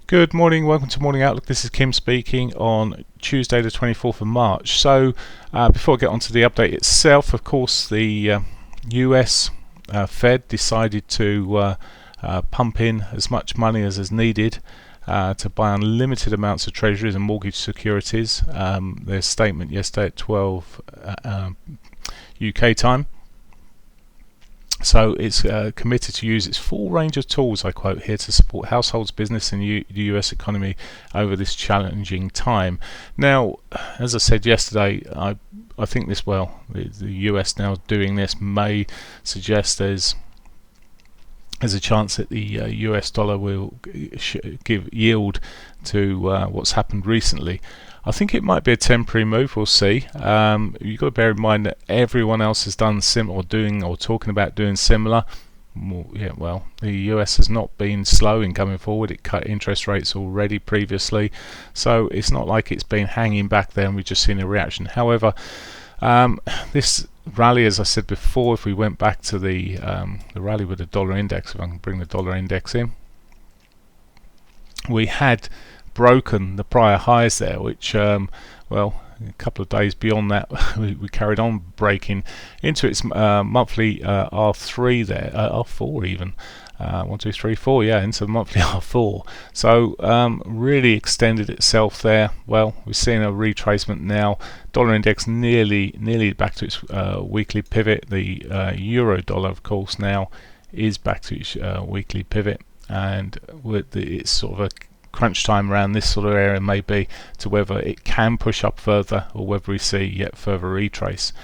Good morning, welcome to Morning Outlook. This is Kim speaking on Tuesday the 24th of March. So before I get onto the update itself, of course the US Fed decided to pump in as much money as is needed to buy unlimited amounts of treasuries and mortgage securities. Their statement yesterday at 12 UK time. So it's committed to use its full range of tools, I quote here, to support households, business and the US economy over this challenging time. Now, as I said yesterday, I think this, the US now doing this may suggest there's a chance that the US dollar will give yield to what's happened recently. I think it might be a temporary move. We'll see. You've got to bear in mind that everyone else has done similar, or talking about doing similar. The US has not been slow in coming forward. It cut interest rates already previously, so it's not like it's been hanging back there and we've just seen a reaction. However, this rally, as I said before, if we went back to the rally with the dollar index, if I can bring the dollar index in, we had broken the prior highs there, which a couple of days beyond that we carried on breaking into its monthly R3 there, R4 even, 1, 2, 3, 4, into monthly R4. So really extended itself there. Well, we're seeing a retracement now. Dollar index nearly back to its weekly pivot. The euro dollar, of course, now is back to its weekly pivot, and with it's sort of a crunch time around this sort of area may be to whether it can push up further or whether we see yet further retrace.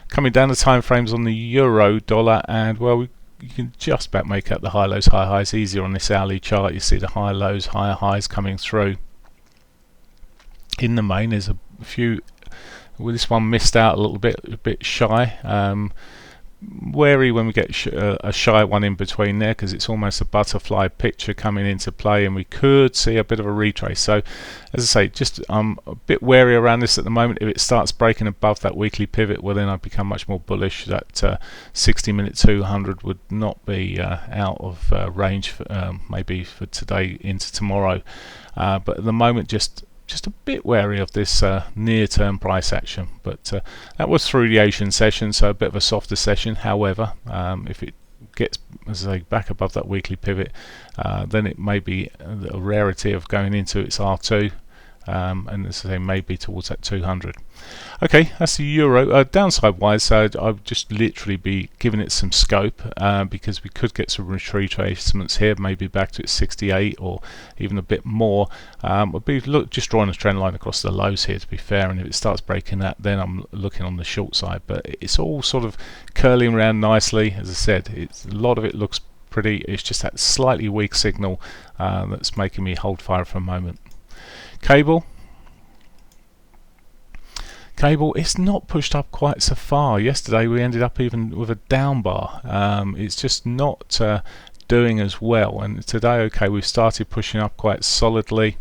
Coming down the time frames on the euro dollar, and you can just about make out the high lows, high highs easier on this hourly chart. You see the high lows, higher highs coming through. In the main, there's a few. This one missed out a little bit, a bit shy. Wary when we get a shy one in between there, because it's almost a butterfly picture coming into play, and we could see a bit of a retrace. So as I say, I'm a bit wary around this at the moment. If it starts breaking above that weekly pivot, well then I'd become much more bullish. That 60-minute 200 would not be out of range for, maybe for today into tomorrow, but at the moment just a bit wary of this near-term price action. But that was through the Asian session, so a bit of a softer session. However, if it gets, as I say, back above that weekly pivot, then it may be a rarity of going into its R2, and as I say, maybe towards that 200. Okay, that's the euro. Downside wise, I'll just literally be giving it some scope, because we could get some retracements here, maybe back to its 68 or even a bit more. I'll be just drawing a trend line across the lows here, to be fair, and if it starts breaking that, then I'm looking on the short side. But it's all sort of curling around nicely. As I said, a lot of it looks pretty. It's just that slightly weak signal that's making me hold fire for a moment. Cable, it's not pushed up quite so far. Yesterday we ended up even with a down bar. It's just not doing as well, and today, okay, we've started pushing up quite solidly.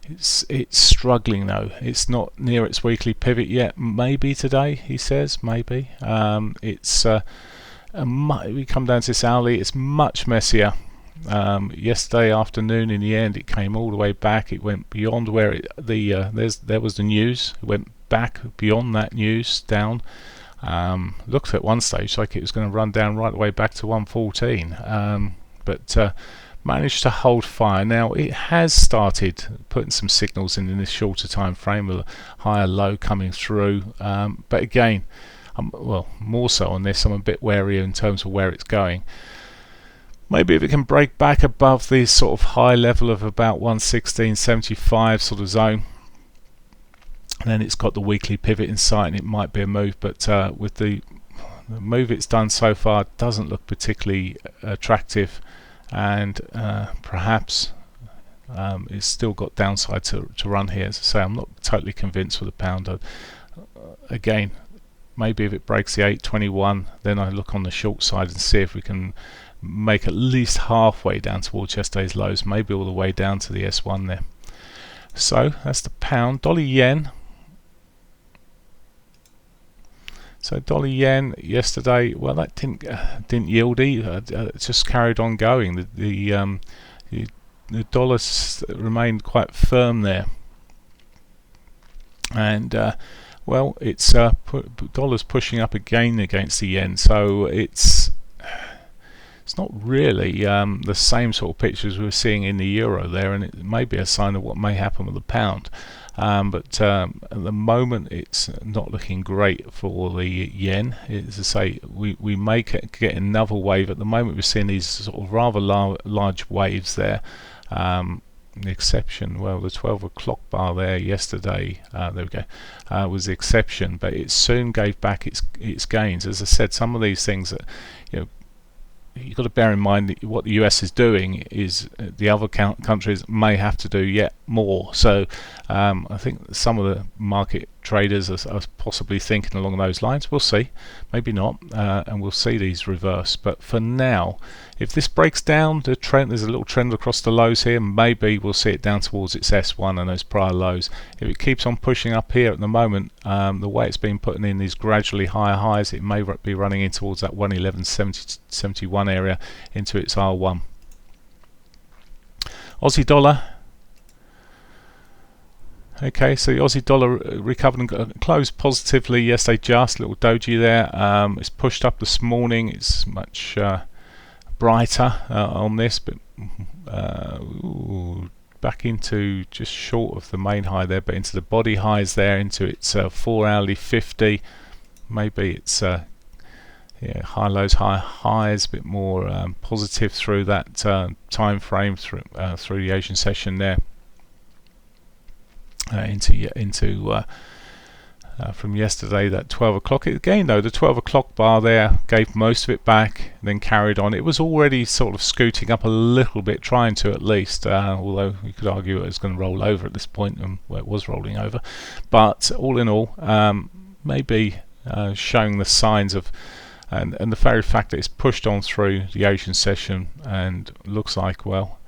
It's struggling though. It's not near its weekly pivot yet. Maybe today, he says, maybe. We come down to this hourly, it's much messier. Yesterday afternoon, in the end, it came all the way back. It went beyond where there was the news. It went back beyond that news, down. Looked at one stage like it was going to run down right the way back to 114, but managed to hold fire. Now it has started putting some signals in this shorter time frame with a higher low coming through, but again, more so on this, I'm a bit wary in terms of where it's going. Maybe if it can break back above the sort of high level of about 116.75 sort of zone, then it's got the weekly pivot in sight and it might be a move. But with the move it's done so far, it doesn't look particularly attractive, and perhaps it's still got downside to run here. As I say, I'm not totally convinced with the pound. Again, maybe if it breaks the 821, then I look on the short side and see if we can make at least halfway down towards yesterday's lows, maybe all the way down to the S1 there. So that's the pound. Dollar yen, So dollar yen yesterday, well, that didn't yield either. It just carried on going. The dollar remained quite firm there, and well, it's dollar's pushing up again against the yen. So it's not really the same sort of pictures we're seeing in the euro there, and it may be a sign of what may happen with the pound. But at the moment, it's not looking great for the yen. As I say, we may get another wave. At the moment, we're seeing these sort of rather large waves there. The exception, well, the 12 o'clock bar there yesterday, there we go, was the exception, but it soon gave back its gains. As I said, some of these things that, you know, you've got to bear in mind that what the US is doing is the other countries may have to do yet more. So I think some of the market traders are possibly thinking along those lines. We'll see, maybe not, and we'll see these reverse. But for now, if this breaks down the trend, there's a little trend across the lows here, maybe we'll see it down towards its S1 and those prior lows. If it keeps on pushing up here at the moment, the way it's been putting in these gradually higher highs, it may be running in towards that 111.71 area into its R1. Aussie dollar. Okay, so the Aussie dollar recovered and closed positively yesterday, just a little doji there. It's pushed up this morning. It's much brighter on this, but back into just short of the main high there, but into the body highs there, into its 4 hourly 50. Maybe it's yeah, high lows, high highs, a bit more positive through that time frame through the Asian session there. Into from yesterday, that 12 o'clock. Again though, the 12 o'clock bar there gave most of it back, then carried on. It was already sort of scooting up a little bit, trying to at least, although you could argue it was going to roll over at this point, and well, it was rolling over. But all in all, maybe showing the signs of, and the very fact that it's pushed on through the Asian session and looks like, well,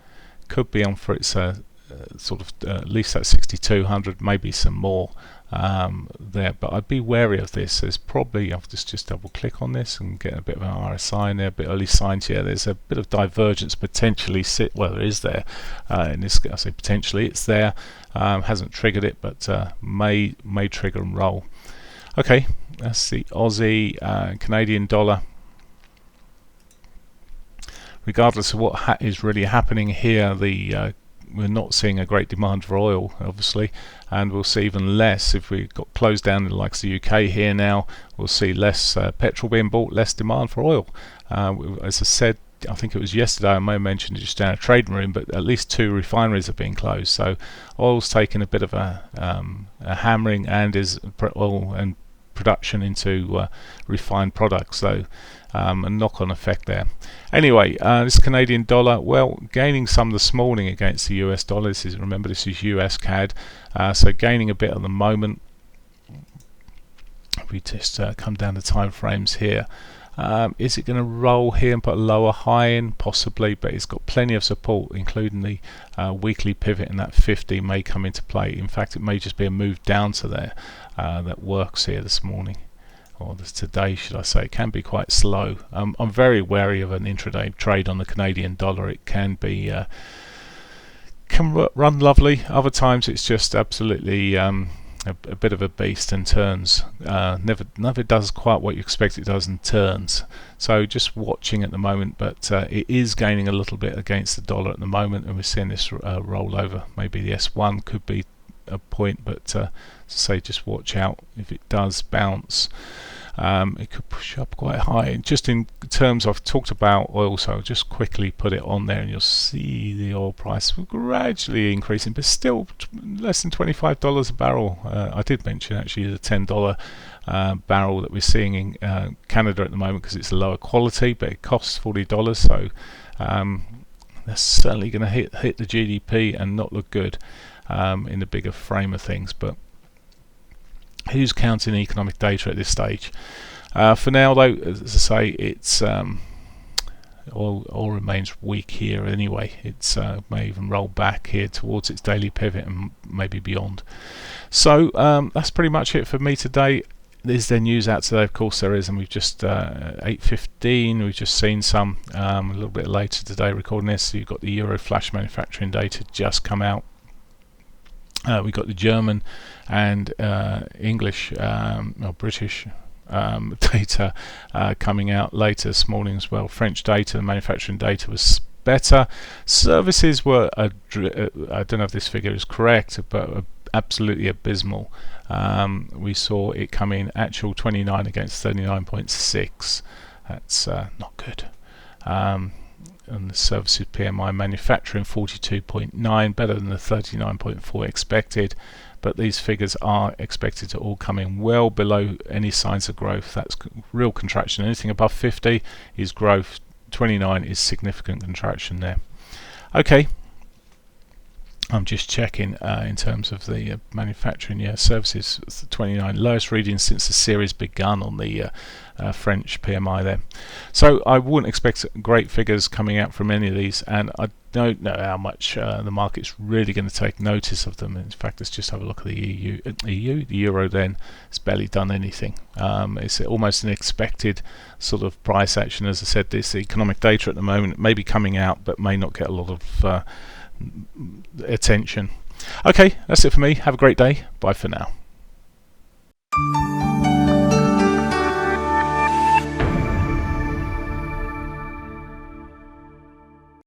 could be on for its sort of at least that 6200, maybe some more there, but I'd be wary of this. There's probably, I'll just double click on this and get a bit of an RSI in there, a bit early signs here. There's a bit of divergence potentially, well, there is there, in this, I say potentially, it's there, hasn't triggered it, but may trigger and roll. Okay, that's the Aussie, Canadian dollar. Regardless of what is really happening here, we're not seeing a great demand for oil, obviously, and we'll see even less if we got closed down in the likes of the UK here now. We'll see less petrol being bought, less demand for oil. As I said, I think it was yesterday, I may have mentioned it just down a trading room, but at least 2 refineries have been closed. So oil's taken a bit of a hammering, and is oil and production into refined products. So a knock-on effect there. Anyway, this Canadian dollar, well, gaining some this morning against the US dollar. Remember, this is US CAD, so gaining a bit at the moment. We just come down the time frames here. Is it going to roll here and put a lower high in? Possibly, but it's got plenty of support, including the weekly pivot, and that 50 may come into play. In fact, it may just be a move down to there that works here this morning, or this today, should I say. It can be quite slow. I'm very wary of an intraday trade on the Canadian dollar. It can be can run lovely. Other times it's just absolutely a bit of a beast and turns. Never does quite what you expect it does and turns. So just watching at the moment, but it is gaining a little bit against the dollar at the moment, and we're seeing this roll over. Maybe the S1 could be a point, but to say, just watch out. If it does bounce, it could push up quite high. Just in terms, I've talked about oil, so I'll just quickly put it on there, and you'll see the oil price gradually increasing, but still less than $25 a barrel. I did mention actually the $10 barrel that we're seeing in Canada at the moment, because it's a lower quality, but it costs $40. So that's certainly going to hit the GDP and not look good in the bigger frame of things. But who's counting economic data at this stage? For now, though, as I say, it's oil remains weak here anyway. It's may even roll back here towards its daily pivot and maybe beyond. So that's pretty much it for me today. Is there news out today? Of course there is, and we've just 8:15. We've just seen some a little bit later today. Recording this, you've got the Euro flash manufacturing data just come out. We've got the German and English or British data coming out later this morning as well. French data, manufacturing data was better. Services were I don't know if this figure is correct, but absolutely abysmal. We saw it come in actual 29 against 39.6. That's not good. And the services PMI manufacturing 42.9, better than the 39.4 expected, but these figures are expected to all come in well below any signs of growth. That's real contraction. Anything above 50 is growth, 29 is significant contraction there. Okay, I'm just checking in terms of the manufacturing services. It's the 29 lowest reading since the series begun on the French PMI there. So I wouldn't expect great figures coming out from any of these, and I don't know how much the market's really going to take notice of them. In fact, let's just have a look at the the euro. Then it's barely done anything. It's almost an expected sort of price action. As I said, this economic data at the moment may be coming out, but may not get a lot of attention. Okay, that's it for me. Have a great day. Bye for now.